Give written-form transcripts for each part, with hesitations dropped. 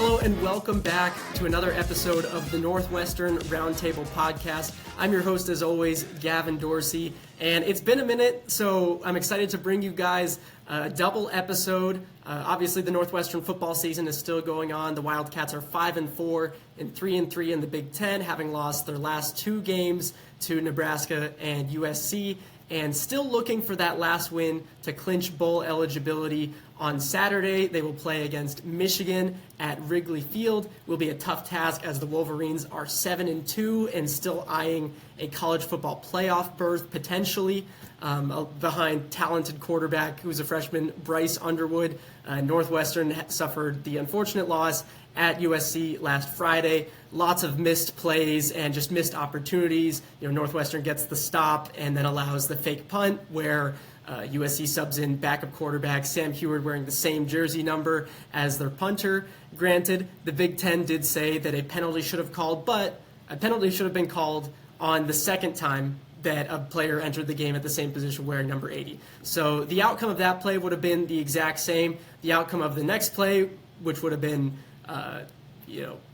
Hello and welcome back to another episode of the Northwestern Roundtable Podcast. I'm your host, as always, Gavin Dorsey, and it's been a minute, so I'm excited to bring you guys a double episode. Obviously, the Northwestern football season is still going on. The Wildcats are 5-4 and 3-3 in the Big Ten, having lost their last two games to Nebraska and USC, and still looking for that last win to clinch bowl eligibility. On Saturday, they will play against Michigan at Wrigley Field. It will be a tough task as the Wolverines are 7-2 and still eyeing a college football playoff berth potentially behind talented quarterback who's a freshman, Bryce Underwood. Northwestern suffered the unfortunate loss at USC last Friday. Lots of missed plays and just missed opportunities. Northwestern gets the stop and then allows the fake punt where USC subs in backup quarterback Sam Heward wearing the same jersey number as their punter. Granted, the Big Ten did say that a penalty should have been called on the second time that a player entered the game at the same position wearing number 80. So the outcome of that play would have been the exact same. The outcome of the next play, which would have been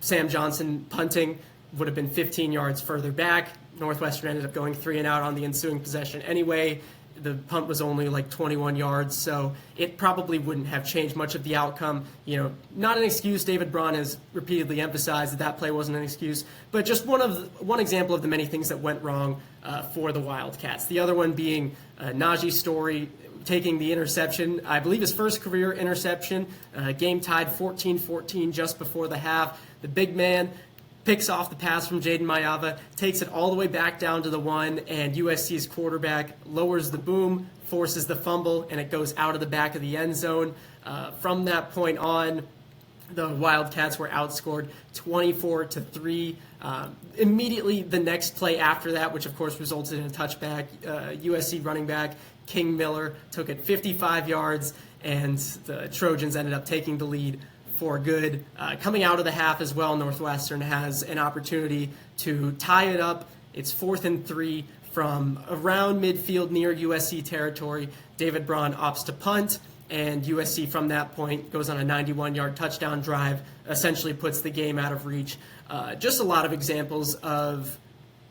Sam Johnson punting, would have been 15 yards further back. Northwestern ended up going 3 and out on the ensuing possession anyway. The punt was only like 21 yards, so it probably wouldn't have changed much of the outcome. Not an excuse. David Braun has repeatedly emphasized that play wasn't an excuse, but just one example of the many things that went wrong for the Wildcats. The other one being Najee Story taking the interception, I believe his first career interception, game tied 14-14 just before the half. The big man picks off the pass from Jaden Mayava, takes it all the way back down to the one, and USC's quarterback lowers the boom, forces the fumble, and it goes out of the back of the end zone. From that point on, the Wildcats were outscored 24-3. Immediately the next play after that, which of course resulted in a touchback, USC running back King Miller took it 55 yards, and the Trojans ended up taking the lead for good. Coming out of the half as well, Northwestern has an opportunity to tie it up. It's 4th and 3 from around midfield near USC territory. David Braun opts to punt, and USC from that point goes on a 91-yard touchdown drive, essentially puts the game out of reach. Just a lot of examples of,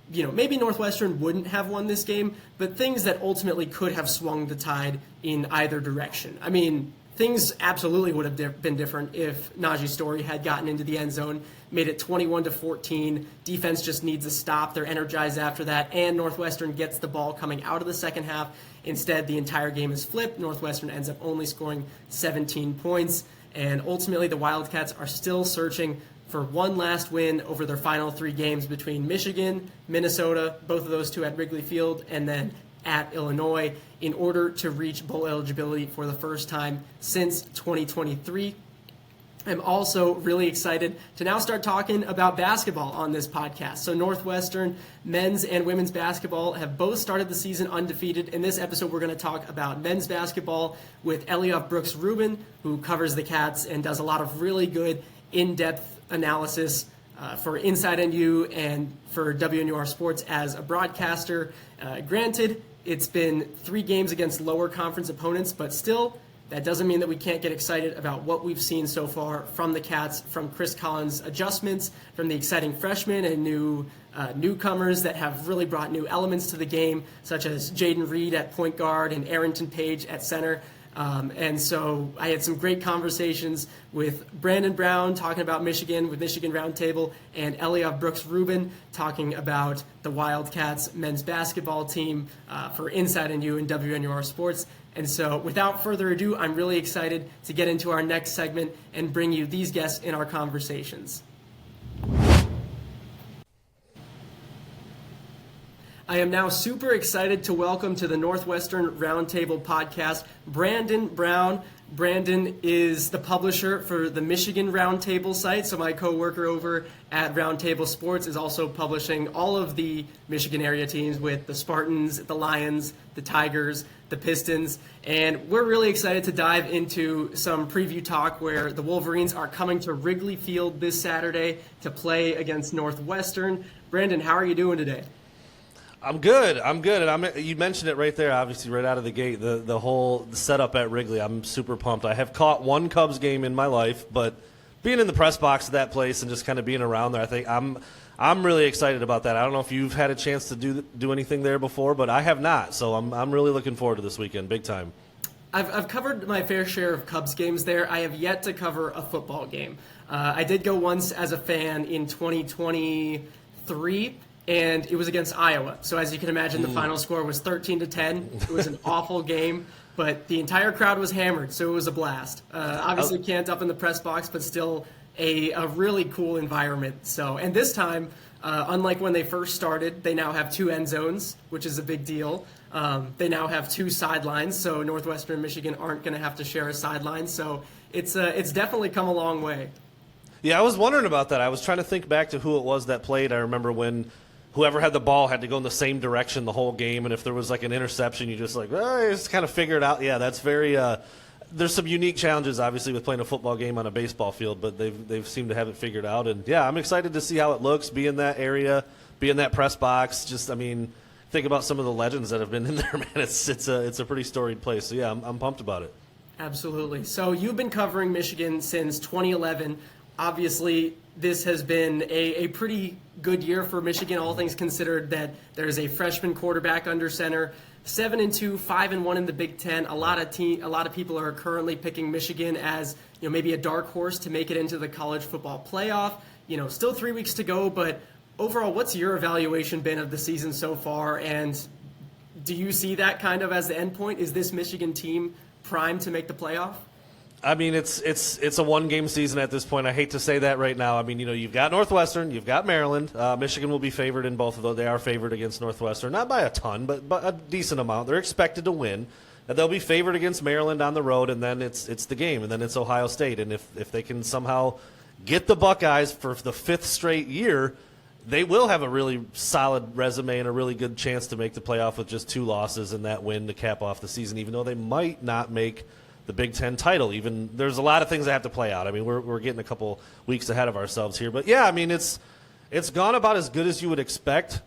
maybe Northwestern wouldn't have won this game, but things that ultimately could have swung the tide in either direction. I mean, things absolutely would have been different if Najee Story had gotten into the end zone, made it 21-14. Defense just needs a stop. They're energized after that, and Northwestern gets the ball coming out of the second half. Instead, the entire game is flipped. Northwestern ends up only scoring 17 points, and ultimately the Wildcats are still searching for one last win over their final 3 games between Michigan, Minnesota, both of those two at Wrigley Field, and then at Illinois, in order to reach bowl eligibility for the first time since 2023. I'm also really excited to now start talking about basketball on this podcast. So Northwestern men's and women's basketball have both started the season undefeated. In this episode, we're going to talk about men's basketball with Eliav Brooks-Rubin, who covers the Cats and does a lot of really good in-depth analysis for Inside NU and for WNUR Sports as a broadcaster. Granted, it's been 3 games against lower conference opponents, but still, that doesn't mean that we can't get excited about what we've seen so far from the Cats, from Chris Collins' adjustments, from the exciting freshmen and newcomers that have really brought new elements to the game, such as Jaden Reed at point guard and Arrington Page at center. And so I had some great conversations with Brandon Brown talking about Michigan with MichiganRoundtable, and Eliav Brooks-Rubin talking about the Wildcats men's basketball team for Inside NU and WNUR Sports. And so without further ado, I'm really excited to get into our next segment and bring you these guests in our conversations. I am now super excited to welcome to the Northwestern Roundtable Podcast Brandon Brown. Brandon is the publisher for the Michigan Roundtable site, so my coworker over at Roundtable Sports is also publishing all of the Michigan area teams with the Spartans, the Lions, the Tigers, the Pistons, and we're really excited to dive into some preview talk where the Wolverines are coming to Wrigley Field this Saturday to play against Northwestern. Brandon, how are you doing today? I'm good. And you mentioned it right there, obviously, right out of the gate, the whole setup at Wrigley. I'm super pumped. I have caught one Cubs game in my life, but being in the press box of that place and just kind of being around there, I think I'm really excited about that. I don't know if you've had a chance to do anything there before, but I have not. So I'm really looking forward to this weekend, big time. I've covered my fair share of Cubs games there. I have yet to cover a football game. I did go once as a fan in 2023, and it was against Iowa. So as you can imagine, the final score was 13-10. It was an awful game, but the entire crowd was hammered, so it was a blast. Obviously can't up in the press box, but still a really cool environment. So, and this time, unlike when they first started, they now have 2 end zones, which is a big deal. They now have 2 sidelines, so Northwestern and Michigan aren't going to have to share a sideline. So it's definitely come a long way. Yeah, I was wondering about that. I was trying to think back to who it was that played. I remember when whoever had the ball had to go in the same direction the whole game, and if there was like an interception, you just just kind of figure it out. Yeah, that's very there's some unique challenges, obviously, with playing a football game on a baseball field, but they've seemed to have it figured out. And, yeah, I'm excited to see how it looks, be in that area, be in that press box. Just, I mean, think about some of the legends that have been in there, man. It's a pretty storied place. So, yeah, I'm pumped about it. Absolutely. So you've been covering Michigan since 2011. Obviously, this has been a pretty good year for Michigan, all things considered, that there's a freshman quarterback under center. 7-2, 5-1 in the Big Ten. A lot of people are currently picking Michigan as maybe a dark horse to make it into the college football playoff. Still 3 weeks to go, but overall, what's your evaluation been of the season so far? And do you see that kind of as the end point? Is this Michigan team primed to make the playoff? I mean, it's a one-game season at this point. I hate to say that right now. I mean, you've got Northwestern, you've got Maryland. Michigan will be favored in both of those. They are favored against Northwestern, not by a ton, but a decent amount. They're expected to win. And they'll be favored against Maryland on the road, and then it's the game, and then it's Ohio State. And if they can somehow get the Buckeyes for the 5th straight year, they will have a really solid resume and a really good chance to make the playoff with just 2 losses and that win to cap off the season, even though they might not make the Big Ten title. Even there's a lot of things that have to play out. I mean, we're getting a couple weeks ahead of ourselves here, but yeah, I mean it's gone about as good as you would expect.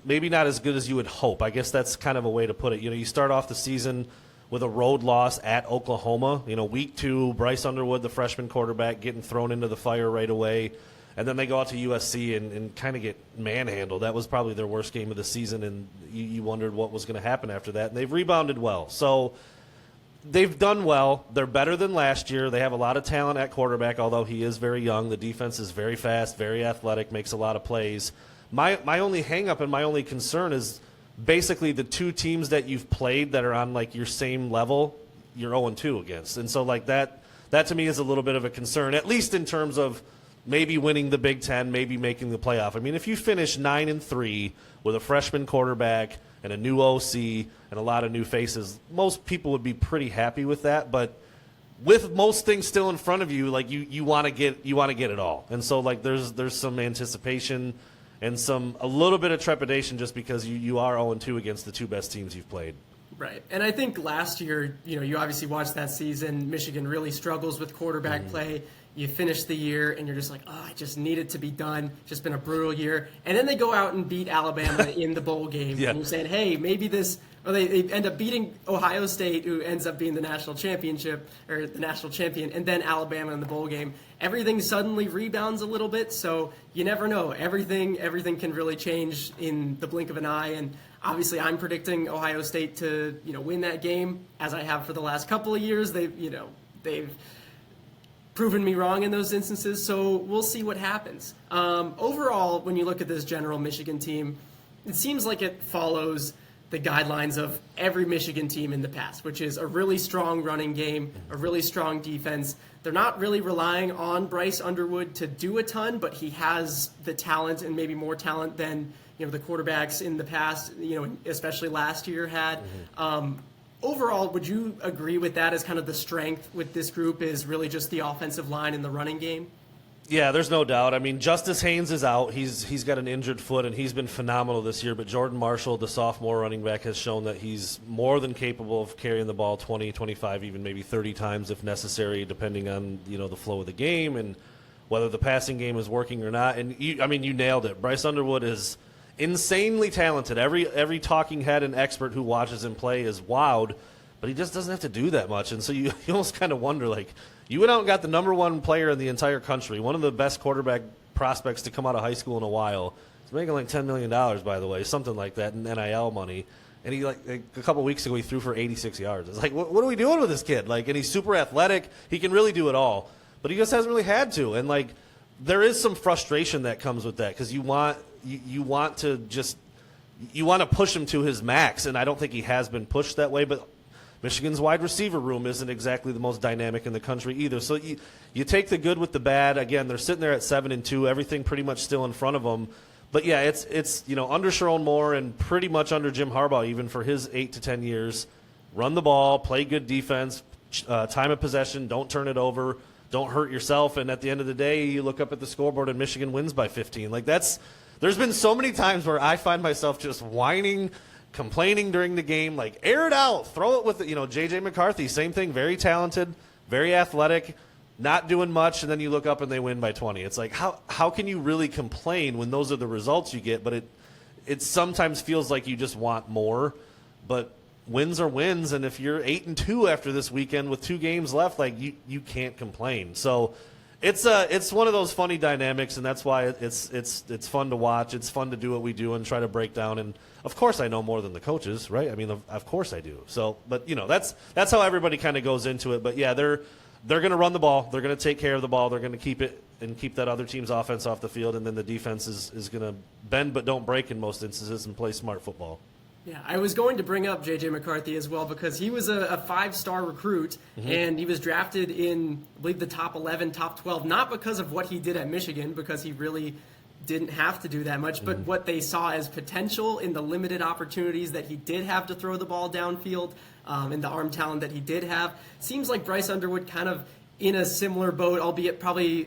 Maybe not as good as you would hope. I guess that's kind of a way to put it. You start off the season with a road loss at Oklahoma. Week 2, Bryce Underwood, the freshman quarterback, getting thrown into the fire right away, and then they go out to USC and kind of get manhandled. That was probably their worst game of the season, and you wondered what was going to happen after that. And they've rebounded well. So they've done well. They're better than last year. They have a lot of talent at quarterback, although he is very young. The defense is very fast, very athletic, makes a lot of plays. My only hang-up and my only concern is basically the 2 teams that you've played that are on like your same level, you're 0-2 against. And so like that to me is a little bit of a concern, at least in terms of maybe winning the Big Ten, maybe making the playoff. I mean, if you finish 9-3 with a freshman quarterback and a new OC and a lot of new faces, most people would be pretty happy with that. But with most things still in front of you, like you want to get it all. And so like there's some anticipation and a little bit of trepidation just because you are 0-2 against the 2 best teams you've played. Right. And I think last year, you obviously watched that season. Michigan really struggles with quarterback play. You finish the year, and you're just like, I just need it to be done. Just been a brutal year. And then they go out and beat Alabama in the bowl game. Yeah. And you're saying, hey, maybe this – or they end up beating Ohio State, who ends up being the national championship or the national champion, and then Alabama in the bowl game. Everything suddenly rebounds a little bit, so you never know. Everything can really change in the blink of an eye. And obviously I'm predicting Ohio State to win that game, as I have for the last couple of years. They've proven me wrong in those instances, so we'll see what happens. Overall, when you look at this general Michigan team, it seems like it follows the guidelines of every Michigan team in the past, which is a really strong running game, a really strong defense. They're not really relying on Bryce Underwood to do a ton, but he has the talent and maybe more talent than the quarterbacks in the past, especially last year had. Overall, would you agree with that as kind of the strength with this group is really just the offensive line and the running game? Yeah, there's no doubt. I mean, Justice Haynes is out. He's got an injured foot, and he's been phenomenal this year. But Jordan Marshall, the sophomore running back, has shown that he's more than capable of carrying the ball 20, 25, even maybe 30 times if necessary, depending on the flow of the game and whether the passing game is working or not. And you nailed it. Bryce Underwood is insanely talented. Every talking head and expert who watches him play is wowed, but he just doesn't have to do that much. And so you almost kind of wonder, like, You went out and got the number one player in the entire country, one of the best quarterback prospects to come out of high school in a while. He's making like $10 million, by the way, something like that in NIL money. And he, like a couple weeks ago, he threw for 86 yards. It's like, what are we doing with this kid? Like, and he's super athletic. He can really do it all. But he just hasn't really had to. And, like, there is some frustration that comes with that because you want to push him to his max. And I don't think he has been pushed that way. But Michigan's wide receiver room isn't exactly the most dynamic in the country either. So you take the good with the bad. Again, they're sitting there at 7-2, everything pretty much still in front of them. But yeah, it's under Sharon Moore and pretty much under Jim Harbaugh even for his 8 to 10 years. Run the ball, play good defense, time of possession, don't turn it over, don't hurt yourself. And at the end of the day, you look up at the scoreboard and Michigan wins by 15. Like there's been so many times where I find myself just whining, complaining during the game, like air it out, throw it with J.J. McCarthy, same thing, very talented, very athletic, not doing much, and then you look up and they win by 20. It's like how can you really complain when those are the results you get? But it sometimes feels like you just want more, but wins are wins, and if you're 8-2 after this weekend with 2 games left, like you can't complain. So it's one of those funny dynamics, and that's why it's fun to watch. It's fun to do what we do and try to break down. And of course, I know more than the coaches, right? I mean, of course I do. So, but that's how everybody kind of goes into it. But yeah, they're going to run the ball. They're going to take care of the ball. They're going to keep it and keep that other team's offense off the field, and then the defense is going to bend but don't break in most instances and play smart football. Yeah, I was going to bring up J.J. McCarthy as well because he was a 5-star recruit, and he was drafted in, I believe, the top 11, top 12, not because of what he did at Michigan, because he really didn't have to do that much, but what they saw as potential in the limited opportunities that he did have to throw the ball downfield and the arm talent that he did have. Seems like Bryce Underwood kind of in a similar boat, albeit probably,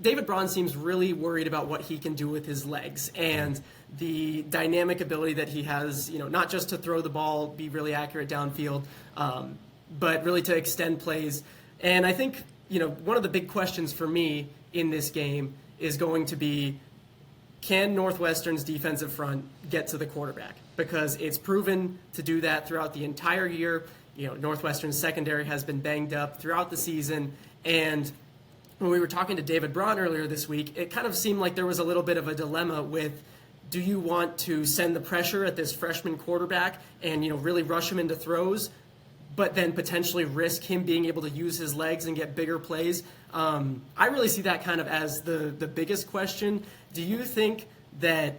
David Braun seems really worried about what he can do with his legs and the dynamic ability that he has, not just to throw the ball, be really accurate downfield, but really to extend plays. And I think, one of the big questions for me in this game is going to be, can Northwestern's defensive front get to the quarterback? Because it's proven to do that throughout the entire year. Northwestern's secondary has been banged up throughout the season. And when we were talking to David Braun earlier this week, it kind of seemed like there was a little bit of a dilemma with, do you want to send the pressure at this freshman quarterback and, really rush him into throws, but then potentially risk him being able to use his legs and get bigger plays? I really see that kind of as the biggest question. Do you think that,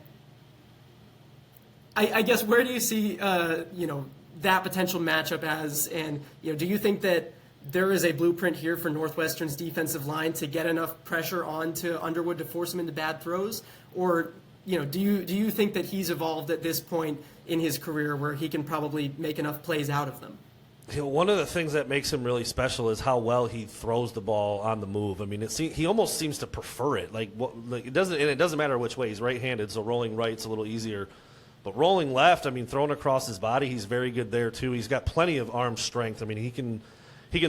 I guess, where do you see, that potential matchup as, and, do you think that there is a blueprint here for Northwestern's defensive line to get enough pressure onto Underwood to force him into bad throws? Or, do you think that he's evolved at this point in his career where he can probably make enough plays out of them? One of the things that makes him really special is how well he throws the ball on the move. I mean, he almost seems to prefer it. It doesn't matter which way. He's right-handed, so rolling right's a little easier. But rolling left, I mean, thrown across his body, he's very good there too. He's got plenty of arm strength. I mean, he can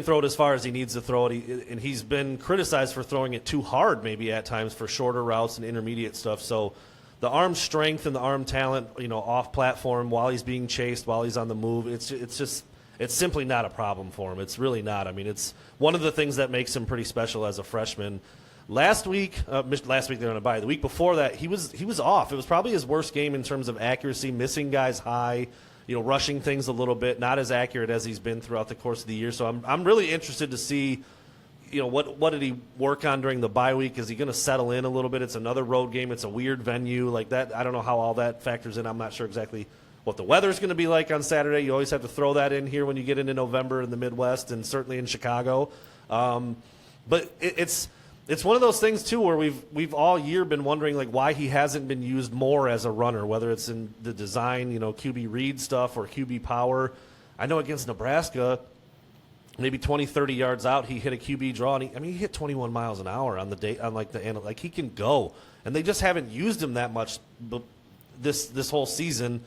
throw it as far as he needs to throw it. And he's been criticized for throwing it too hard, maybe at times for shorter routes and intermediate stuff. So the arm strength and the arm talent, off platform while he's being chased, while he's on the move, it's simply not a problem for him. It's really not. I mean, it's one of the things that makes him pretty special as a freshman. Last week they're on a bye. The week before that, he was off. It was probably his worst game in terms of accuracy, missing guys high, rushing things a little bit, not as accurate as he's been throughout the course of the year. So I'm really interested to see, what did he work on during the bye week? Is he going to settle in a little bit? It's another road game. It's a weird venue like that. I don't know how all that factors in. I'm not sure exactly what the weather's going to be like on Saturday. You always have to throw that in here when you get into November in the Midwest and certainly in Chicago. But it's one of those things too where we've all year been wondering why he hasn't been used more as a runner, whether it's in the design, QB read stuff or QB power. I know against Nebraska, maybe 20, 30 yards out, he hit a QB draw, and he hit 21 miles an hour on the day on he can go, and they just haven't used him that much this whole season.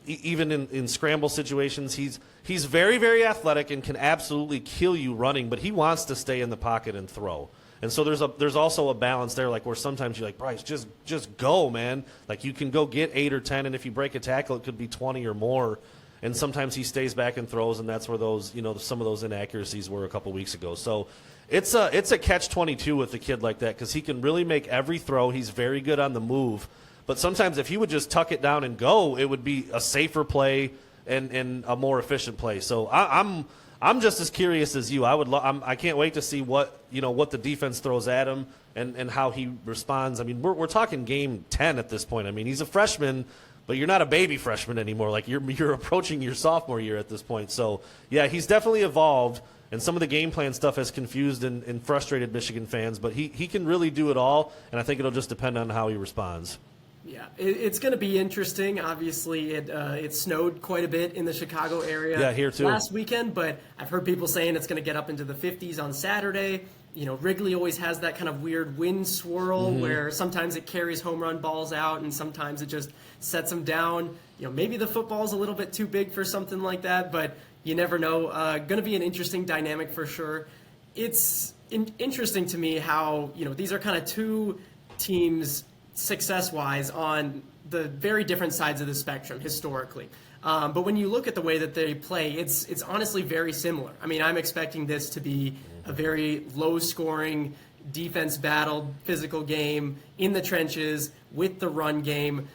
Even in scramble situations, he's very, very athletic and can absolutely kill you running, but he wants to stay in the pocket and throw. And so there's also a balance there, where sometimes you're like, Bryce, just go, man. You can go get 8 or 10, and if you break a tackle, it could be 20 or more. and sometimes he stays back and throws, and that's where those, some of those inaccuracies were a couple weeks ago. So it's a catch-22 with a kid like that, because he can really make every throw. He's very good on the move, but sometimes if he would just tuck it down and go, it would be a safer play and a more efficient play. So I'm just as curious as you. I can't wait to see what the defense throws at him and how he responds. I mean, we're talking game 10 at this point. I mean, he's a freshman, but you're not a baby freshman anymore. Like you're approaching your sophomore year at this point. So yeah, he's definitely evolved, and some of the game plan stuff has confused and frustrated Michigan fans. But he can really do it all, and I think it'll just depend on how he responds. Yeah, it's going to be interesting. Obviously, it snowed quite a bit in the Chicago area here too. Last weekend, but I've heard people saying it's going to get up into the 50s on Saturday. Wrigley always has that kind of weird wind swirl where sometimes it carries home run balls out and sometimes it just sets them down. Maybe the football's a little bit too big for something like that, but you never know. Going to be an interesting dynamic for sure. It's interesting to me how, these are kind of two teams success-wise on the very different sides of the spectrum historically. But when you look at the way that they play, it's honestly very similar. I mean, I'm expecting this to be a very low-scoring, defense-battled, physical game in the trenches with the run game.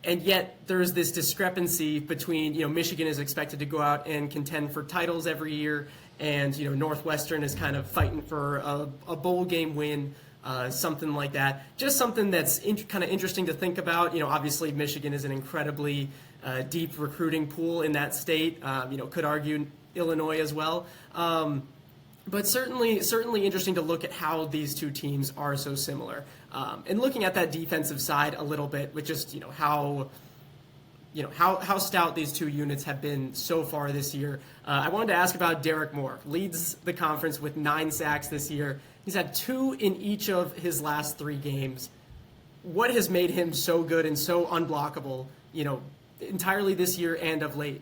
And yet there's this discrepancy between, Michigan is expected to go out and contend for titles every year, and, Northwestern is kind of fighting for a bowl game win. Something like that. Just something that's kind of interesting to think about. Obviously Michigan is an incredibly deep recruiting pool in that state. Could argue Illinois as well. But certainly interesting to look at how these two teams are so similar. And looking at that defensive side a little bit with just, how stout these two units have been so far this year. I wanted to ask about Derek Moore. Leads the conference with 9 sacks this year. He's had 2 in each of his last 3 games. What has made him so good and so unblockable, entirely this year and of late?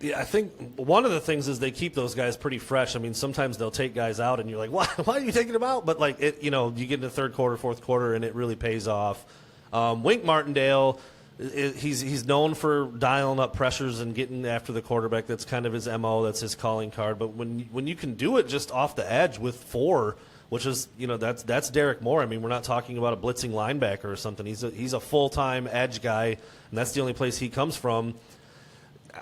Yeah, I think one of the things is they keep those guys pretty fresh. I mean, sometimes they'll take guys out and you're like, why are you taking them out? But you get into third quarter, fourth quarter, and it really pays off. Wink Martindale, he's known for dialing up pressures and getting after the quarterback. That's kind of his MO. That's his calling card. But when you can do it just off the edge with 4, which is, that's Derek Moore. I mean, we're not talking about a blitzing linebacker or something. He's a full-time edge guy, and that's the only place he comes from.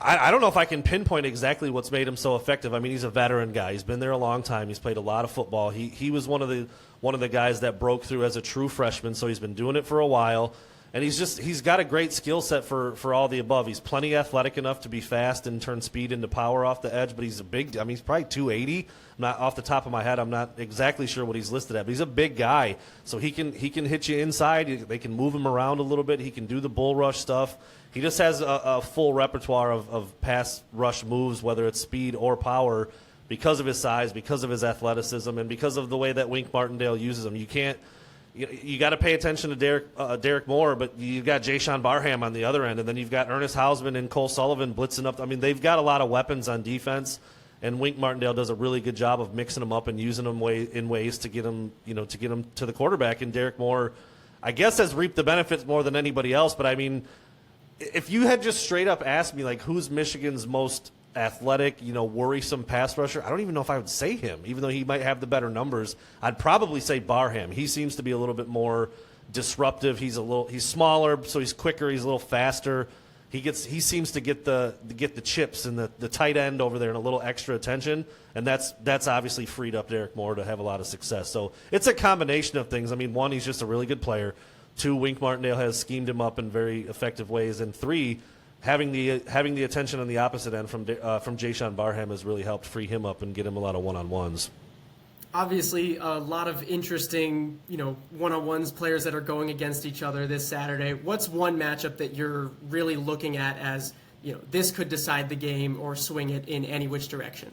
I don't know if I can pinpoint exactly what's made him so effective. I mean, he's a veteran guy. He's been there a long time. He's played a lot of football. He was one of the guys that broke through as a true freshman, so he's been doing it for a while. And he's got a great skill set for all the above. He's plenty athletic enough to be fast and turn speed into power off the edge, but he's he's probably 280. Not off the top of my head, I'm not exactly sure what he's listed at, but he's a big guy, so he can hit you inside. They can move him around a little bit. He can do the bull rush stuff. He just has a full repertoire of pass rush moves, whether it's speed or power, because of his size, because of his athleticism, and because of the way that Wink Martindale uses him. You got to pay attention to Derek Moore, but you've got Jayshawn Barham on the other end, and then you've got Ernest Hausman and Cole Sullivan blitzing up. I mean, they've got a lot of weapons on defense, and Wink Martindale does a really good job of mixing them up and using them in ways to get them to the quarterback. And Derek Moore, I guess, has reaped the benefits more than anybody else. But I mean, if you had just straight up asked me, who's Michigan's most athletic, worrisome pass rusher, I don't even know if I would say him, even though he might have the better numbers. I'd probably say Barham. He seems to be a little bit more disruptive. He's smaller, so he's quicker. He's a little faster. He seems to get the chips and the tight end over there and a little extra attention, and that's obviously freed up Derek Moore to have a lot of success. So it's a combination of things. I mean, 1, he's just a really good player. 2, Wink Martindale has schemed him up in very effective ways, and 3, having the attention on the opposite end from Jayshawn Barham has really helped free him up and get him a lot of one-on-ones. Obviously, a lot of interesting, one-on-ones, players that are going against each other this Saturday. What's one matchup that you're really looking at as, this could decide the game or swing it in any which direction?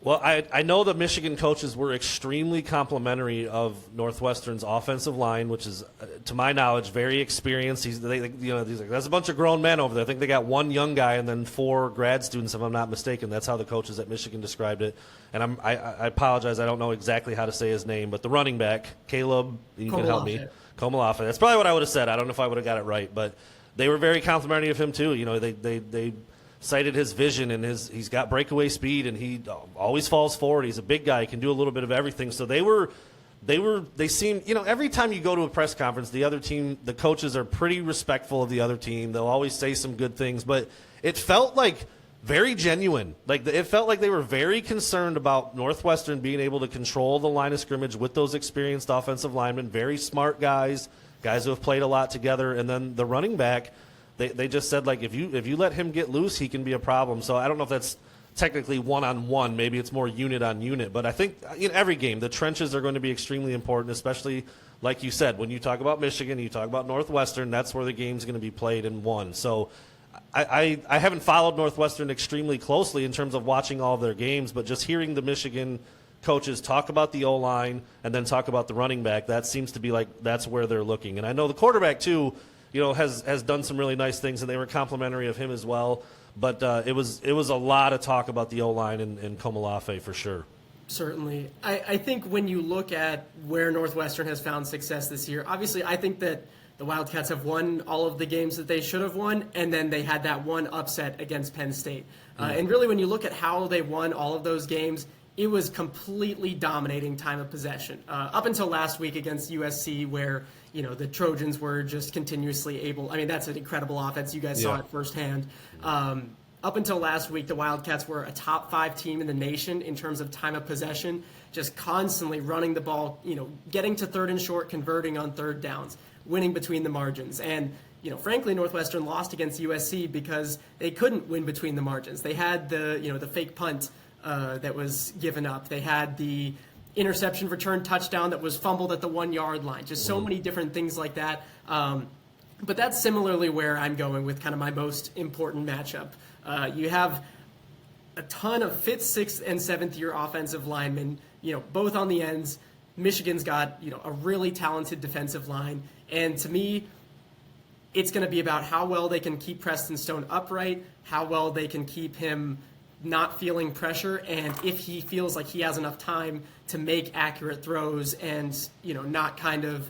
Well, I know the Michigan coaches were extremely complimentary of Northwestern's offensive line, which is, to my knowledge, very experienced. That's a bunch of grown men over there. I think they got 1 young guy and then 4 grad students, if I'm not mistaken. That's how the coaches at Michigan described it. And I apologize, I don't know exactly how to say his name, but the running back, Caleb, you can help me. Komalafe. That's probably what I would have said. I don't know if I would have got it right, but they were very complimentary of him too. They cited his vision and he's got breakaway speed and he always falls forward. He's a big guy, he can do a little bit of everything. So they seem, every time you go to a press conference, the other team, the coaches are pretty respectful of the other team. They'll always say some good things, but it felt like very genuine. It felt like they were very concerned about Northwestern being able to control the line of scrimmage with those experienced offensive linemen, very smart guys who have played a lot together. And then the running back, they just said, if you let him get loose, he can be a problem. So I don't know if that's technically one-on-one. Maybe it's more unit on unit. But I think in every game, the trenches are going to be extremely important, especially, like you said, when you talk about Michigan, you talk about Northwestern, that's where the game's going to be played and won. So I haven't followed Northwestern extremely closely in terms of watching all of their games, but just hearing the Michigan coaches talk about the O-line and then talk about the running back, that seems to be that's where they're looking. And I know the quarterback, too, has done some really nice things, and they were complimentary of him as well. But it was a lot of talk about the O-line and Komalafe for sure. Certainly. I think when you look at where Northwestern has found success this year, obviously I think that the Wildcats have won all of the games that they should have won, and then they had that one upset against Penn State. And really, when you look at how they won all of those games, it was completely dominating time of possession. Up until last week against USC, where the Trojans were just continuously able. I mean, that's an incredible offense. You guys saw it firsthand. Up until last week, the Wildcats were a top 5 team in the nation in terms of time of possession, just constantly running the ball, getting to third and short, converting on third downs, winning between the margins. And, frankly, Northwestern lost against USC because they couldn't win between the margins. They had the fake punt that was given up. They had the interception return touchdown that was fumbled at the 1-yard line. Just so many different things like that. But that's similarly where I'm going with kind of my most important matchup. You have a ton of 5th, 6th, and 7th year offensive linemen, both on the ends. Michigan's got, a really talented defensive line. And to me, it's going to be about how well they can keep Preston Stone upright, how well they can keep him not feeling pressure, and if he feels like he has enough time to make accurate throws and, not kind of,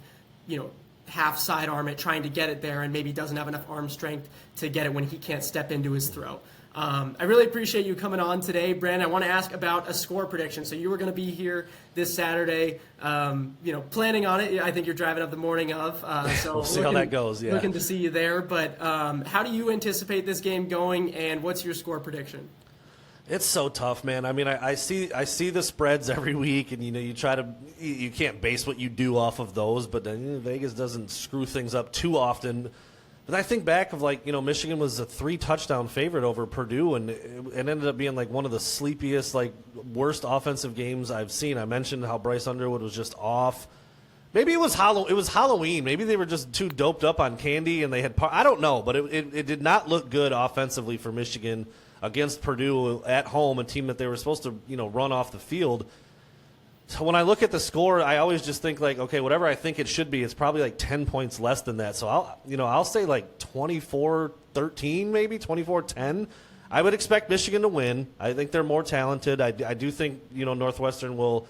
half sidearm it, trying to get it there, and maybe doesn't have enough arm strength to get it when he can't step into his throw. I really appreciate you coming on today, Brandon. I want to ask about a score prediction. So you were going to be here this Saturday, planning on it. I think you're driving up the morning of. So we'll see how that goes. Yeah. Looking to see you there. But how do you anticipate this game going, and what's your score prediction? It's so tough, man. I mean, I see the spreads every week, and you can't base what you do off of those. But Vegas doesn't screw things up too often. But I think back of Michigan was a 3-touchdown favorite over Purdue, and it ended up being one of the sleepiest, worst offensive games I've seen. I mentioned how Bryce Underwood was just off. Maybe it was Halloween. Maybe they were just too doped up on candy, and they had. I don't know, but it did not look good offensively for Michigan against Purdue at home, a team that they were supposed to run off the field. So when I look at the score, I always just think okay, whatever I think it should be, it's probably 10 points less than that. So I'll say 24-13, maybe 24-10. I would expect Michigan to win. I think they're more talented. I do think Northwestern will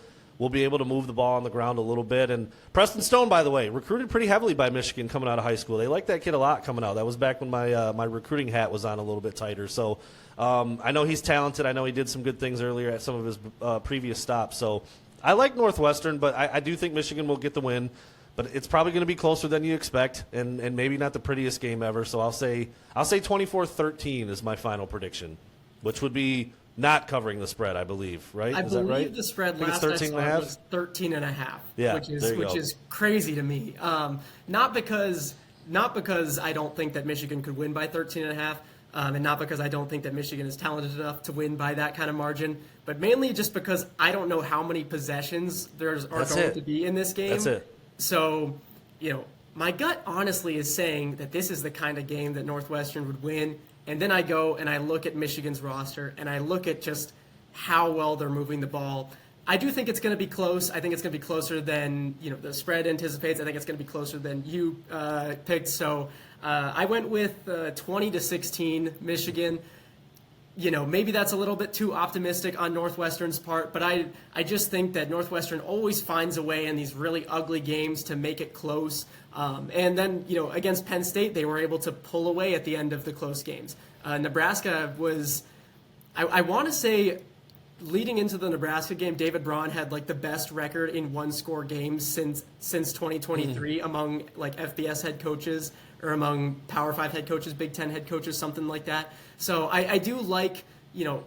be able to move the ball on the ground a little bit. And Preston Stone, by the way, recruited pretty heavily by Michigan coming out of high school. They like that kid a lot coming out. That was back when my recruiting hat was on a little bit tighter. So I know he's talented. I know he did some good things earlier at some of his previous stops. So I like Northwestern, but I do think Michigan will get the win. But it's probably going to be closer than you expect, and maybe not the prettiest game ever. So I'll say 24-13 is my final prediction, which would be not covering the spread, I believe. Right? Is that right? The spread last I saw was 13.5. Yeah, which is crazy to me. Not because I don't think that Michigan could win by 13.5. And not because I don't think that Michigan is talented enough to win by that kind of margin, but mainly just because I don't know how many possessions there are going to be in this game. That's it. So, my gut honestly is saying that this is the kind of game that Northwestern would win. And then I go and I look at Michigan's roster and I look at just how well they're moving the ball. I do think it's going to be close. I think it's going to be closer than the spread anticipates. I think it's going to be closer than you picked. So I went with 20-16 Michigan. Maybe that's a little bit too optimistic on Northwestern's part, but I just think that Northwestern always finds a way in these really ugly games to make it close. And then, against Penn State, they were able to pull away at the end of the close games. Nebraska was, I want to say, leading into the Nebraska game, David Braun had like the best record in one-score games since 2023 among like FBS head coaches or among Power 5 head coaches, Big Ten head coaches, something like that. So I do like,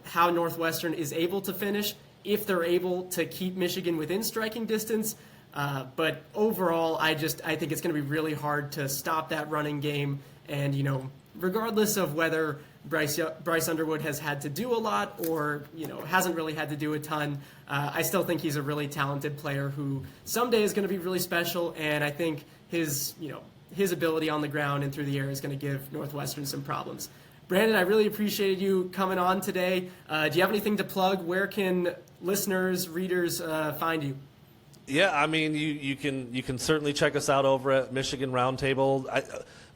how Northwestern is able to finish if they're able to keep Michigan within striking distance. But overall, I think it's going to be really hard to stop that running game. And, regardless of whether Bryce Underwood has had to do a lot or, hasn't really had to do a ton, I still think he's a really talented player who someday is going to be really special. And I think his ability on the ground and through the air is going to give Northwestern some problems. Brandon, I really appreciated you coming on today. Do you have anything to plug? Where can listeners, readers find you? Yeah, I mean, you can certainly check us out over at Michigan Roundtable.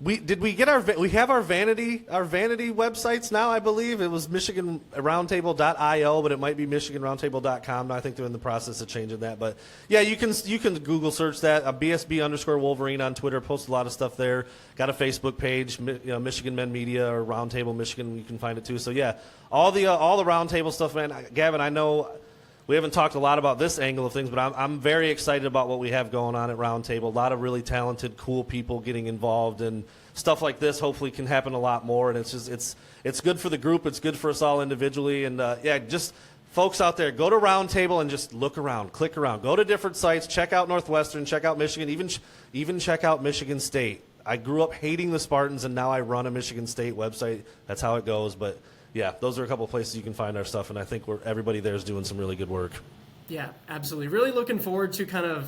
We have our vanity websites now. I believe it was MichiganRoundtable.io, but it might be MichiganRoundtable.com now. I think they're in the process of changing that. But yeah, you can Google search that. BSB_Wolverine on Twitter. Post a lot of stuff there. Got a Facebook page, Michigan Men Media or Roundtable Michigan. You can find it too. So yeah, all the Roundtable stuff, man. Gavin, I know we haven't talked a lot about this angle of things, but I'm very excited about what we have going on at Roundtable. A lot of really talented, cool people getting involved, and stuff like this hopefully can happen a lot more. And it's good for the group. It's good for us all individually. And just folks out there, go to Roundtable and just look around, click around, go to different sites, check out Northwestern, check out Michigan, even check out Michigan State. I grew up hating the Spartans, and now I run a Michigan State website. That's how it goes, but. Yeah, those are a couple of places you can find our stuff, and I think everybody there is doing some really good work. Yeah, absolutely. Really looking forward to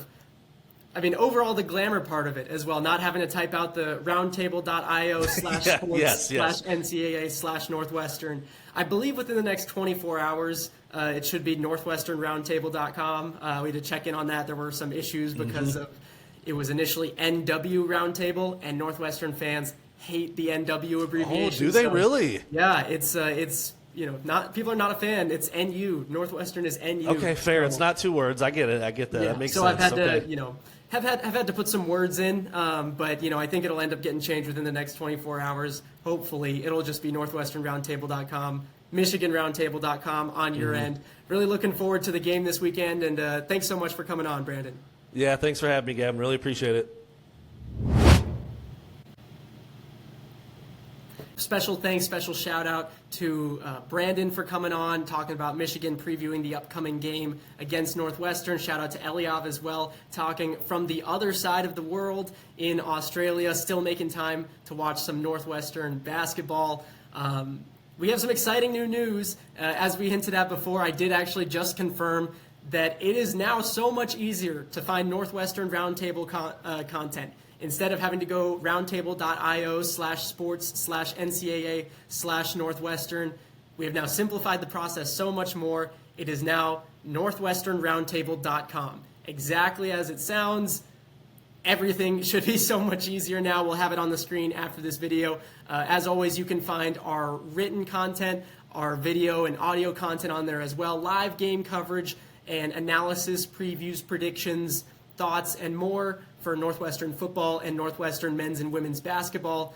overall the glamour part of it as well, not having to type out the roundtable.io/sports/NCAA/Northwestern. I believe within the next 24 hours, it should be NorthwesternRoundtable.com. We had to check in on that. There were some issues because of it was initially NW Roundtable, and Northwestern fans hate the NW abbreviation. Oh, do they really? Yeah, it's not people are not a fan. It's NU. Northwestern is NU. Okay, fair. So, it's not two words. I get it. I get that. Yeah. That makes sense. So I've had to have had to put some words in, but I think it'll end up getting changed within the next 24 hours. Hopefully, it'll just be NorthwesternRoundtable.com, MichiganRoundtable.com on your end. Really looking forward to the game this weekend, and thanks so much for coming on, Brandon. Yeah, thanks for having me, Gavin. Really appreciate it. Special thanks, special shout out to Brandon for coming on, talking about Michigan, previewing the upcoming game against Northwestern. Shout out to Eliav as well, talking from the other side of the world in Australia, still making time to watch some Northwestern basketball. We have some exciting new news. As we hinted at before, I did actually just confirm that it is now so much easier to find Northwestern Roundtable content. Instead of having to go roundtable.io/sports/NCAA/Northwestern, we have now simplified the process so much more. It is now NorthwesternRoundtable.com. Exactly as it sounds. Everything should be so much easier now. We'll have it on the screen after this video. As always, you can find our written content, our video and audio content on there as well. Live game coverage and analysis, previews, predictions, thoughts, and more for Northwestern football and Northwestern men's and women's basketball.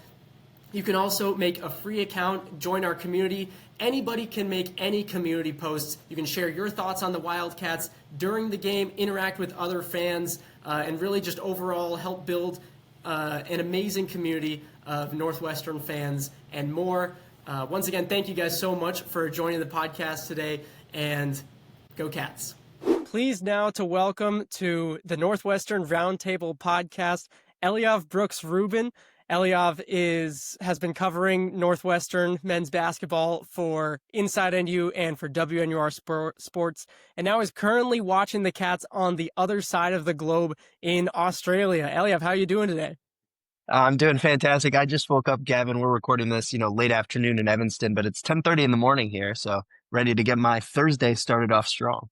You can also make a free account, join our community. Anybody can make any community posts. You can share your thoughts on the Wildcats during the game, interact with other fans, and really just overall help build an amazing community of Northwestern fans and more. Once again, thank you guys so much for joining the podcast today, and go Cats. Pleased now to welcome to the Northwestern Roundtable Podcast, Eliav Brooks-Rubin. Eliav has been covering Northwestern men's basketball for Inside NU and for WNUR Sports, and now is currently watching the Cats on the other side of the globe in Australia. Eliav, how are you doing today? I'm doing fantastic. I just woke up, Gavin. We're recording this, late afternoon in Evanston, but it's 10:30 in the morning here, so ready to get my Thursday started off strong.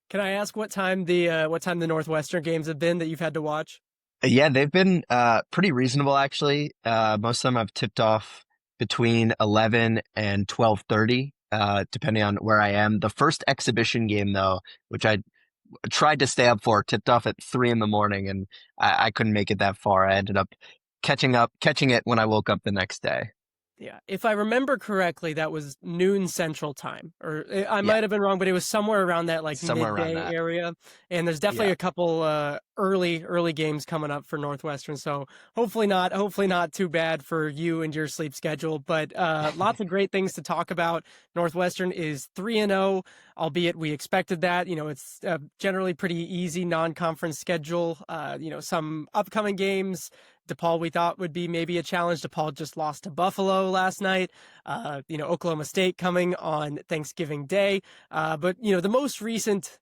Can I ask what time the Northwestern games have been that you've had to watch? Yeah, they've been pretty reasonable, actually. Most of them I've tipped off between 11 and 12:30, depending on where I am. The first exhibition game, though, which I tried to stay up for, tipped off at 3 in the morning, and I couldn't make it that far. I ended up catching it when I woke up the next day. Yeah, if I remember correctly, that was noon Central Time, or I Yeah, might have been wrong, but it was somewhere around that like somewhere around midday that. area. And there's definitely Yeah. a couple early games coming up for Northwestern, so hopefully not too bad for you and your sleep schedule. But lots of great things to talk about. Northwestern is 3-0, albeit we expected that. It's generally pretty easy non-conference schedule. Some upcoming games. DePaul we thought would be maybe a challenge. DePaul just lost to Buffalo last night. Oklahoma State coming on Thanksgiving Day. But the most recent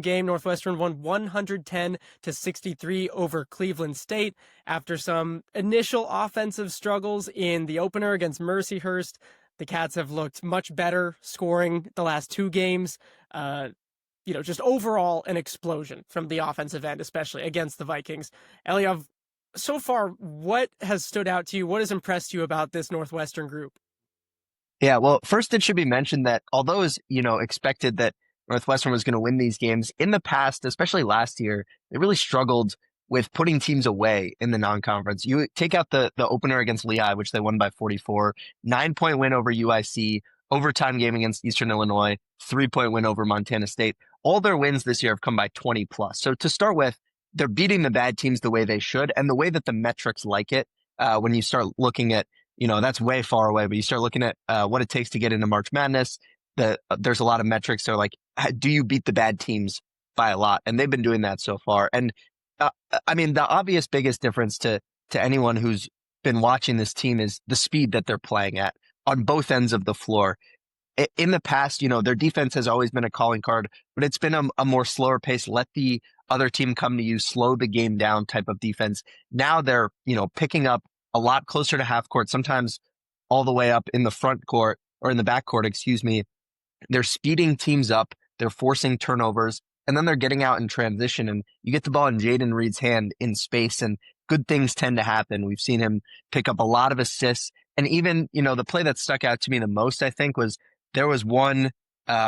game, Northwestern won 110-63 over Cleveland State after some initial offensive struggles in the opener against Mercyhurst. The Cats have looked much better scoring the last two games. Just overall an explosion from the offensive end, especially against the Vikings. Eliav, so far, what has stood out to you? What has impressed you about this Northwestern group? Yeah, well, first it should be mentioned that although it was, expected that Northwestern was going to win these games, in the past, especially last year, they really struggled with putting teams away in the non-conference. You take out the opener against Lehigh, which they won by 44, 9-point win over UIC, overtime game against Eastern Illinois, 3-point win over Montana State. All their wins this year have come by 20 plus. So to start with, they're beating the bad teams the way they should and the way that the metrics like it. When you start looking at, that's way far away, but you start looking at what it takes to get into March Madness. There's a lot of metrics. So like, do you beat the bad teams by a lot? And they've been doing that so far. And the obvious biggest difference to anyone who's been watching this team is the speed that they're playing at on both ends of the floor. In the past, their defense has always been a calling card, but it's been a more slower pace. Let the other team come to you, slow the game down type of defense. Now they're, picking up a lot closer to half court, sometimes all the way up in the front court or in the back court, excuse me. They're speeding teams up. They're forcing turnovers, and then they're getting out in transition. And you get the ball in Jaden Reed's hand in space, and good things tend to happen. We've seen him pick up a lot of assists. And even, the play that stuck out to me the most, I think, was there was one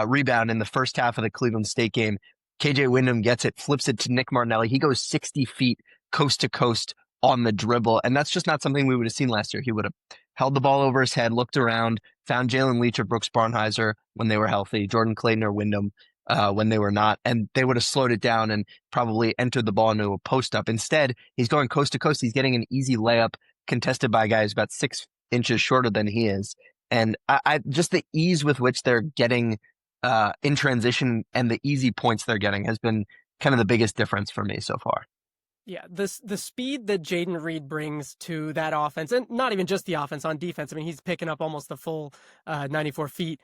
rebound in the first half of the Cleveland State game. KJ Wyndham gets it, flips it to Nick Martinelli. He goes 60 feet coast to coast on the dribble. And that's just not something we would have seen last year. He would have held the ball over his head, looked around, found Jalen Leach or Brooks Barnheiser when they were healthy, Jordan Clayton or Wyndham when they were not, and they would have slowed it down and probably entered the ball into a post up. Instead, he's going coast to coast. He's getting an easy layup contested by a guy who's about 6 inches shorter than he is. And I just the ease with which they're getting in transition and the easy points they're getting has been kind of the biggest difference for me so far. Yeah, the speed that Jaden Reed brings to that offense, and not even just the offense, on defense, I mean, he's picking up almost the full 94 feet,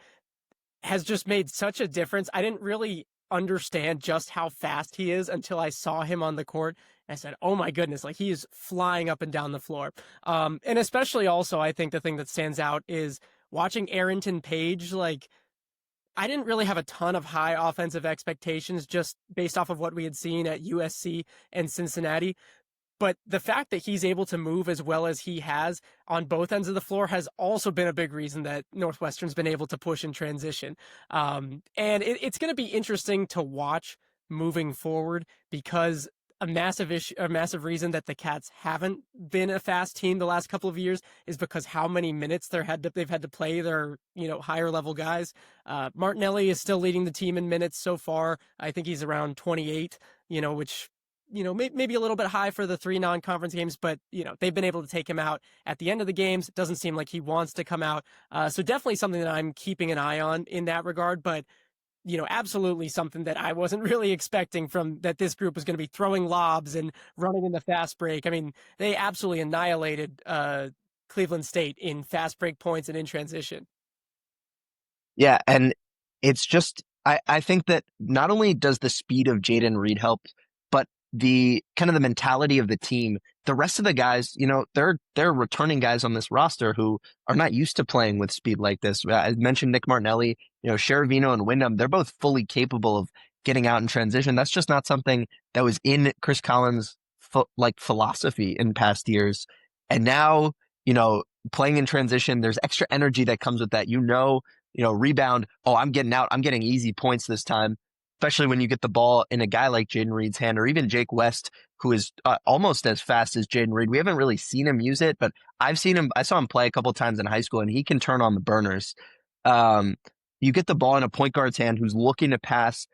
has just made such a difference. I didn't really understand just how fast he is until I saw him on the court. I said, oh my goodness, like he is flying up and down the floor. And especially also, I think the thing that stands out is watching Arrington Page, like, I didn't really have a ton of high offensive expectations just based off of what we had seen at USC and Cincinnati. But the fact that he's able to move as well as he has on both ends of the floor has also been a big reason that Northwestern's been able to push in transition. And it's going to be interesting to watch moving forward because a massive reason that the Cats haven't been a fast team the last couple of years is because how many minutes they've had to play their higher level guys. Martinelli is still leading the team in minutes so far. I think he's around 28, which maybe a little bit high for the 3 non-conference games, but they've been able to take him out at the end of the games. It doesn't seem like he wants to come out. So definitely something that I'm keeping an eye on in that regard, but absolutely something that I wasn't really expecting from that this group was going to be throwing lobs and running in the fast break. I mean, they absolutely annihilated Cleveland State in fast break points and in transition. Yeah, and it's just, I think that not only does the speed of Jaden Reed help, but the kind of the mentality of the team, the rest of the guys, they're returning guys on this roster who are not used to playing with speed like this. I mentioned Nick Martinelli, Sheravino and Wyndham, they're both fully capable of getting out in transition. That's just not something that was in Chris Collins' philosophy in past years. And now, playing in transition, there's extra energy that comes with that. Rebound. Oh, I'm getting out. I'm getting easy points this time. Especially when you get the ball in a guy like Jaden Reed's hand, or even Jake West, who is almost as fast as Jaden Reed. We haven't really seen him use it, but I saw him play a couple times in high school, and he can turn on the burners. You get the ball in a point guard's hand who's looking to pass.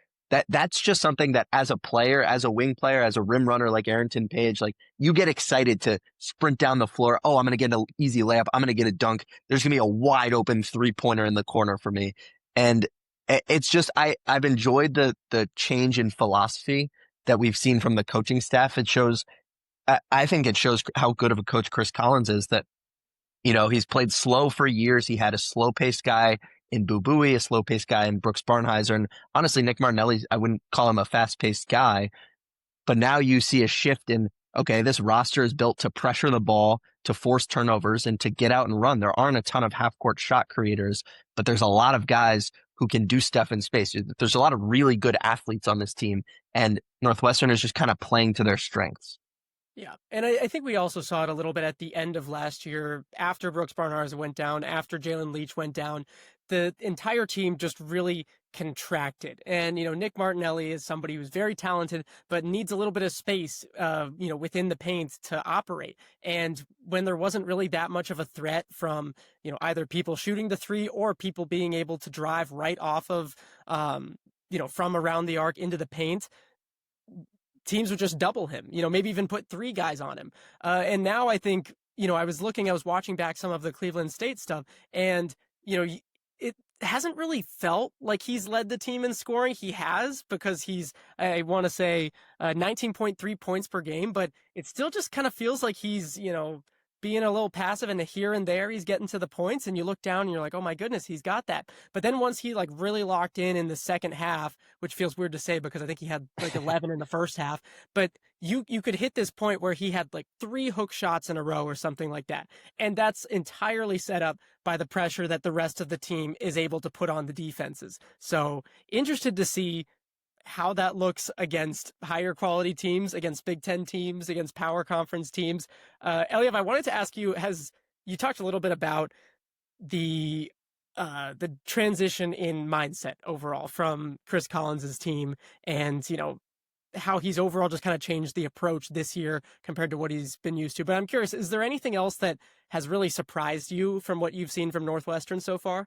That's just something that as a player, as a wing player, as a rim runner like Arrington Page, like you get excited to sprint down the floor. Oh, I'm going to get an easy layup. I'm going to get a dunk. There's going to be a wide open 3-pointer in the corner for me. And it's just, I've enjoyed the change in philosophy that we've seen from the coaching staff. I think it shows how good of a coach Chris Collins is, that, he's played slow for years. He had a slow paced guy in Boo Buie, a slow-paced guy in Brooks Barnhizer. And honestly, Nick Martinelli, I wouldn't call him a fast-paced guy. But now you see a shift in, okay, this roster is built to pressure the ball, to force turnovers, and to get out and run. There aren't a ton of half-court shot creators, but there's a lot of guys who can do stuff in space. There's a lot of really good athletes on this team, and Northwestern is just kind of playing to their strengths. Yeah, and I think we also saw it a little bit at the end of last year, after Brooks Barnhizer went down, after Jalen Leach went down. The entire team just really contracted. And, Nick Martinelli is somebody who's very talented, but needs a little bit of space, within the paint to operate. And when there wasn't really that much of a threat from, either people shooting the three or people being able to drive right off of, from around the arc into the paint, teams would just double him, maybe even put 3 guys on him. And now I think, I was watching back some of the Cleveland State stuff, and, it hasn't really felt like he's led the team in scoring. He has, because he's, I want to say, 19.3 points per game, but it still just kind of feels like he's, being a little passive, and here and there he's getting to the points, and you look down and you're like, oh my goodness, he's got that. But then once he really locked in the second half, which feels weird to say because I think he had 11 in the first half, but you could hit this point where he had 3 hook shots in a row or something like that. And that's entirely set up by the pressure that the rest of the team is able to put on the defenses. So interested to see how that looks against higher quality teams, against Big Ten teams, against power conference teams. Eliav, I wanted to ask you, you talked a little bit about the transition in mindset overall from Chris Collins's team, and, how he's overall just kind of changed the approach this year compared to what he's been used to. But I'm curious, is there anything else that has really surprised you from what you've seen from Northwestern so far?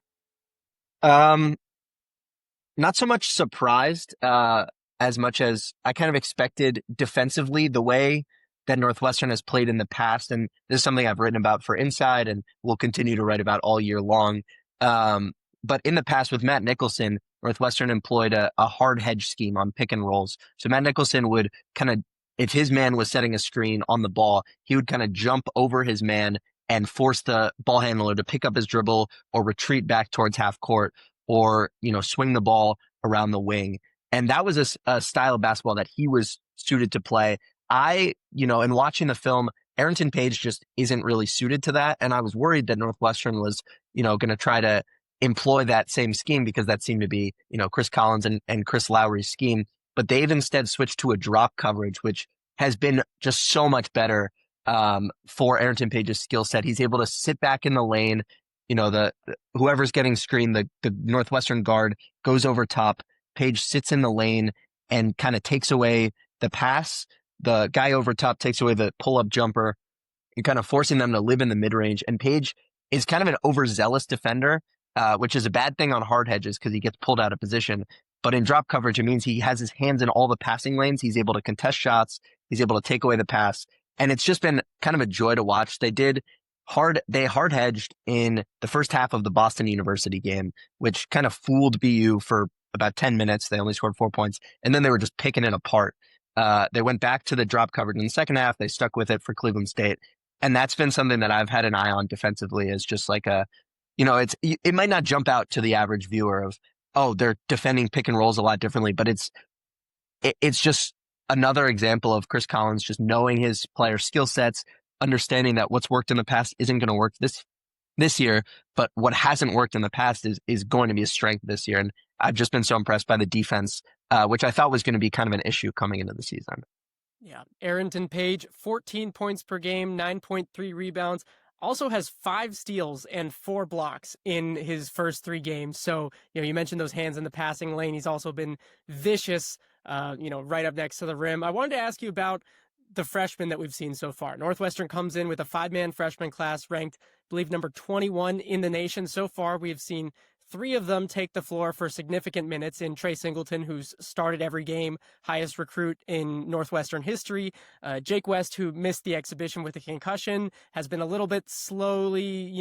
Not so much surprised, as much as I kind of expected defensively, the way that Northwestern has played in the past. And this is something I've written about for Inside and will continue to write about all year long. But in the past with Matt Nicholson, Northwestern employed a hard hedge scheme on pick and rolls. So Matt Nicholson would kind of, if his man was setting a screen on the ball, he would kind of jump over his man and force the ball handler to pick up his dribble or retreat back towards half court, or, swing the ball around the wing. And that was a style of basketball that he was suited to play. In watching the film, Arrington Page just isn't really suited to that. And I was worried that Northwestern was, going to try to employ that same scheme, because that seemed to be, Chris Collins and Chris Lowry's scheme. But they've instead switched to a drop coverage, which has been just so much better for Arrington Page's skill set. He's able to sit back in the lane. Whoever's getting screened, the Northwestern guard goes over top. Page sits in the lane and kind of takes away the pass. The guy over top takes away the pull-up jumper, and kind of forcing them to live in the mid-range. And Page is kind of an overzealous defender, which is a bad thing on hard hedges because he gets pulled out of position. But in drop coverage, it means he has his hands in all the passing lanes. He's able to contest shots. He's able to take away the pass. And it's just been kind of a joy to watch. They hard hedged in the first half of the Boston University game, which kind of fooled BU for about 10 minutes. They only scored 4 points, and then they were just picking it apart. They went back to the drop coverage in the second half. They stuck with it for Cleveland State. And that's been something that I've had an eye on defensively, is just it might not jump out to the average viewer of, oh, they're defending pick and rolls a lot differently, but it's just another example of Chris Collins just knowing his player skill sets, understanding that what's worked in the past isn't going to work this year, but what hasn't worked in the past is going to be a strength this year. And I've just been so impressed by the defense, which I thought was going to be kind of an issue coming into the season. Yeah. Arrington Page, 14 points per game, 9.3 rebounds, also has 5 steals and 4 blocks in his first 3 games. So, you mentioned those hands in the passing lane. He's also been vicious, right up next to the rim. I wanted to ask you about the freshmen that we've seen so far. Northwestern comes in with a 5-man freshman class ranked, I believe, number 21 in the nation. So far, we have seen 3 of them take the floor for significant minutes in Trey Singleton, who's started every game, highest recruit in Northwestern history. Jake West, who missed the exhibition with a concussion, has been a little bit slowly,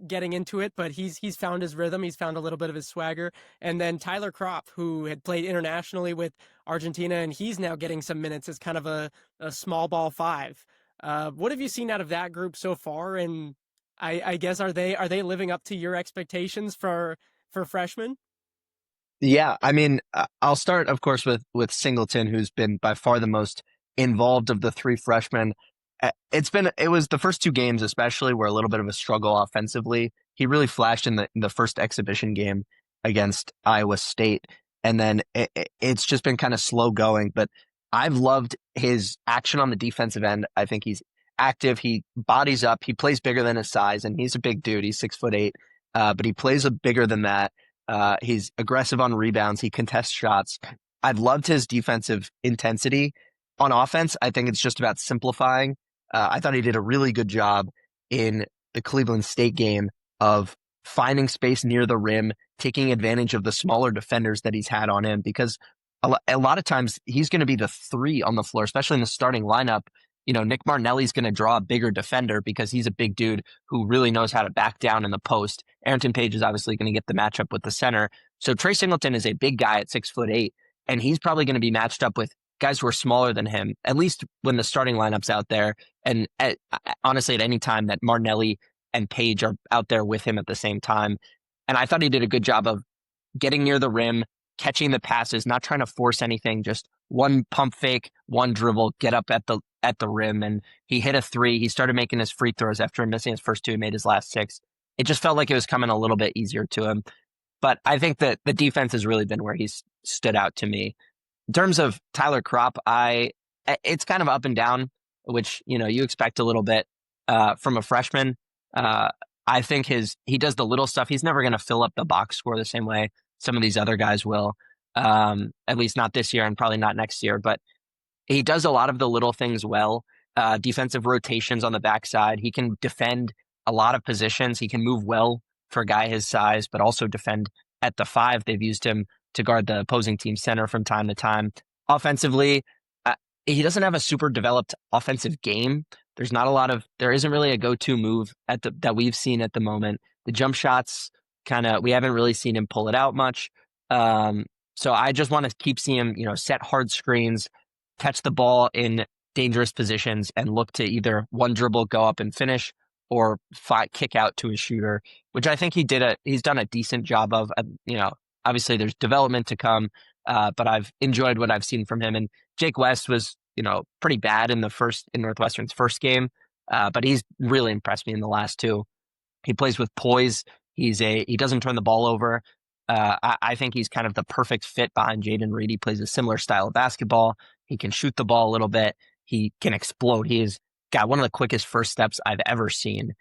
getting into it, but he's found his rhythm. He's found a little bit of his swagger. And then Tyler Kropp, who had played internationally with Argentina, and he's now getting some minutes as kind of a small ball 5. What have you seen out of that group so far? And I guess are they living up to your expectations for freshmen? Yeah, I mean, I'll start, of course, with Singleton, who's been by far the most involved of the 3 freshmen. It was the first 2 games, especially, were a little bit of a struggle offensively. He really flashed in the first exhibition game against Iowa State, and then it's just been kind of slow going. But I've loved his action on the defensive end. I think he's active. He bodies up. He plays bigger than his size, and he's a big dude. He's 6'8", but he plays bigger than that. He's aggressive on rebounds. He contests shots. I've loved his defensive intensity on offense. I think it's just about simplifying. I thought he did a really good job in the Cleveland State game of finding space near the rim, taking advantage of the smaller defenders that he's had on him, because a lot of times he's going to be the 3 on the floor, especially in the starting lineup. Nick Martinelli's going to draw a bigger defender because he's a big dude who really knows how to back down in the post. Arrington Page is obviously going to get the matchup with the center. So Trey Singleton is a big guy at 6'8", and he's probably going to be matched up with guys who are smaller than him, at least when the starting lineup's out there. And honestly, at any time that Martinelli and Page are out there with him at the same time. And I thought he did a good job of getting near the rim, catching the passes, not trying to force anything, just one pump fake, one dribble, get up at the rim. And he hit a 3. He started making his free throws after missing his first 2. He made his last 6. It just felt like it was coming a little bit easier to him. But I think that the defense has really been where he's stood out to me. In terms of Tyler Kropp, it's kind of up and down, which, you expect a little bit from a freshman. I think he does the little stuff. He's never going to fill up the box score the same way some of these other guys will, at least not this year and probably not next year. But he does a lot of the little things well. Defensive rotations on the backside. He can defend a lot of positions. He can move well for a guy his size, but also defend at the 5. They've used him to guard the opposing team center from time to time. Offensively, he doesn't have a super developed offensive game. There isn't really a go-to move that we've seen at the moment. The jump shots, we haven't really seen him pull it out much. So I just want to keep seeing him, set hard screens, catch the ball in dangerous positions, and look to either one dribble, go up and finish, or kick out to a shooter, which I think he's done a decent job of. Obviously there's development to come, but I've enjoyed what I've seen from him. And Jake West was, pretty bad in Northwestern's first game, but he's really impressed me in the last 2. He plays with poise. He doesn't turn the ball over. I think he's kind of the perfect fit behind Jaden Reed. He plays a similar style of basketball. He can shoot the ball a little bit. He can explode. He has got one of the quickest first steps I've ever seen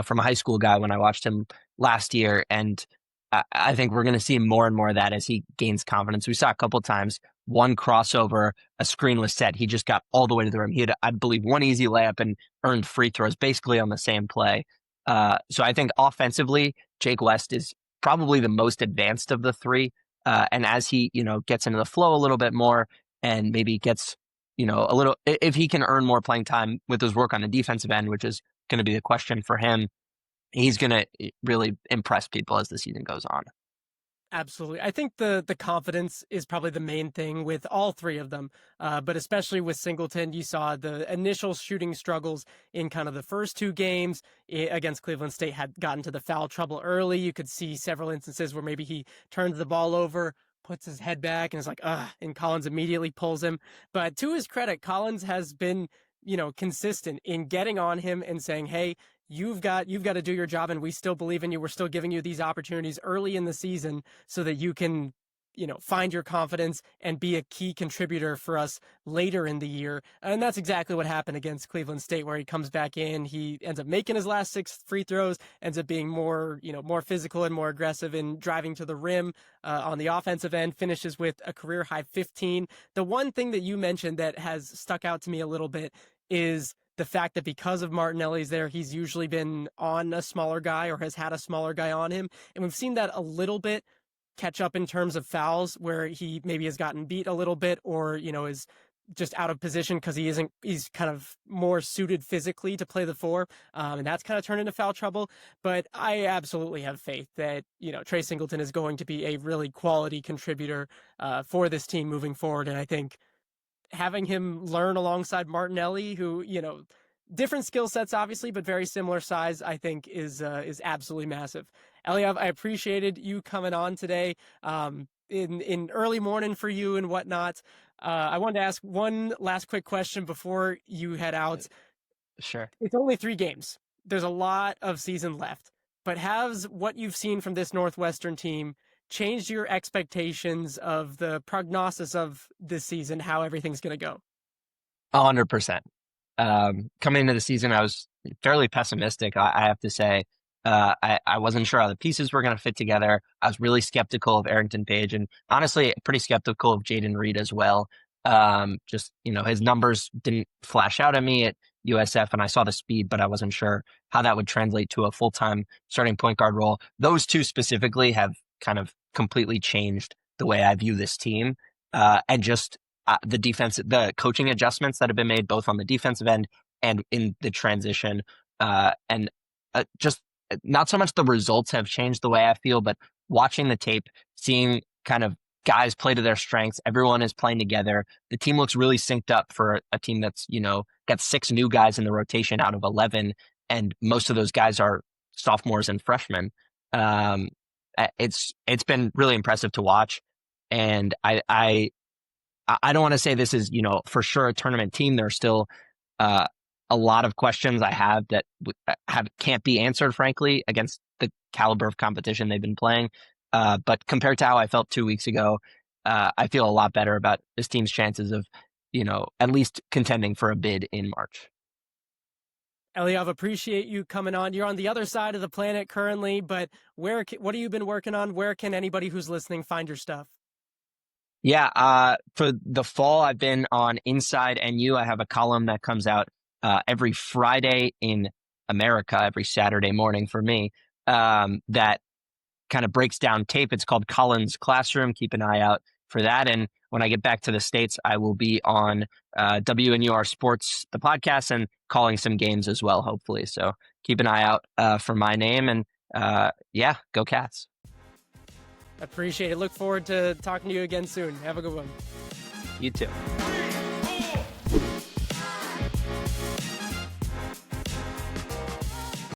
from a high school guy when I watched him last year. And I think we're going to see more and more of that as he gains confidence. We saw a couple times, one crossover, a screen was set. He just got all the way to the rim. He had, I believe, one easy layup and earned free throws basically on the same play. So I think offensively, Jake West is probably the most advanced of the 3. And as he, gets into the flow a little bit more and maybe gets, if he can earn more playing time with his work on the defensive end, which is going to be the question for him, he's going to really impress people as the season goes on. Absolutely. I think the confidence is probably the main thing with all 3 of them, but especially with Singleton. You saw the initial shooting struggles in kind of the first 2 games against Cleveland State had gotten to the foul trouble early. You could see several instances where maybe he turns the ball over, puts his head back, and is like, and Collins immediately pulls him. But to his credit, Collins has been, consistent in getting on him and saying, hey, you've got to do your job, and we still believe in you. We're still giving you these opportunities early in the season so that you can, find your confidence and be a key contributor for us later in the year. And that's exactly what happened against Cleveland State, where he comes back in, he ends up making his last 6 free throws, ends up being more physical and more aggressive in driving to the rim on the offensive end, finishes with a career high 15. The one thing that you mentioned that has stuck out to me a little bit is the fact that because of Martinelli's there, he's usually been on a smaller guy or has had a smaller guy on him. And we've seen that a little bit catch up in terms of fouls where he maybe has gotten beat a little bit or, is just out of position because he's kind of more suited physically to play the four. And that's kind of turned into foul trouble. But I absolutely have faith that, Trey Singleton is going to be a really quality contributor for this team moving forward. And I think having him learn alongside Martinelli, who, different skill sets, obviously, but very similar size, I think is absolutely massive. Eliav, I appreciated you coming on today in early morning for you and whatnot. I wanted to ask one last quick question before you head out. Sure. It's only 3 games. There's a lot of season left, but has what you've seen from this Northwestern team changed your expectations of the prognosis of this season, how everything's going to go? 100%. Coming into the season, I was fairly pessimistic, I have to say. I wasn't sure how the pieces were going to fit together. I was really skeptical of Arrington Page and honestly pretty skeptical of Jaden Reed as well. His numbers didn't flash out at me at USF and I saw the speed, but I wasn't sure how that would translate to a full-time starting point guard role. Those two specifically have kind of completely changed the way I view this team. And just the coaching adjustments that have been made both on the defensive end and in the transition, just not so much the results have changed the way I feel, but watching the tape, seeing kind of guys play to their strengths, everyone is playing together. The team looks really synced up for a team that's, got 6 new guys in the rotation out of 11, and most of those guys are sophomores and freshmen. It's been really impressive to watch, and I don't want to say this is, for sure a tournament team. There's still a lot of questions I have that can't be answered, frankly, against the caliber of competition they've been playing. But compared to how I felt 2 weeks ago, I feel a lot better about this team's chances of, at least contending for a bid in March. Eliav, appreciate you coming on. You're on the other side of the planet currently, but what have you been working on? Where can anybody who's listening find your stuff? Yeah, for the fall, I've been on Inside NU. I have a column that comes out every Friday in America, every Saturday morning for me, that kind of breaks down tape. It's called Colin's Classroom. Keep an eye out for that. And when I get back to the States, I will be on WNUR Sports, the podcast, and calling some games as well, hopefully. So keep an eye out for my name. And go Cats. Appreciate it. Look forward to talking to you again soon. Have a good one. You too.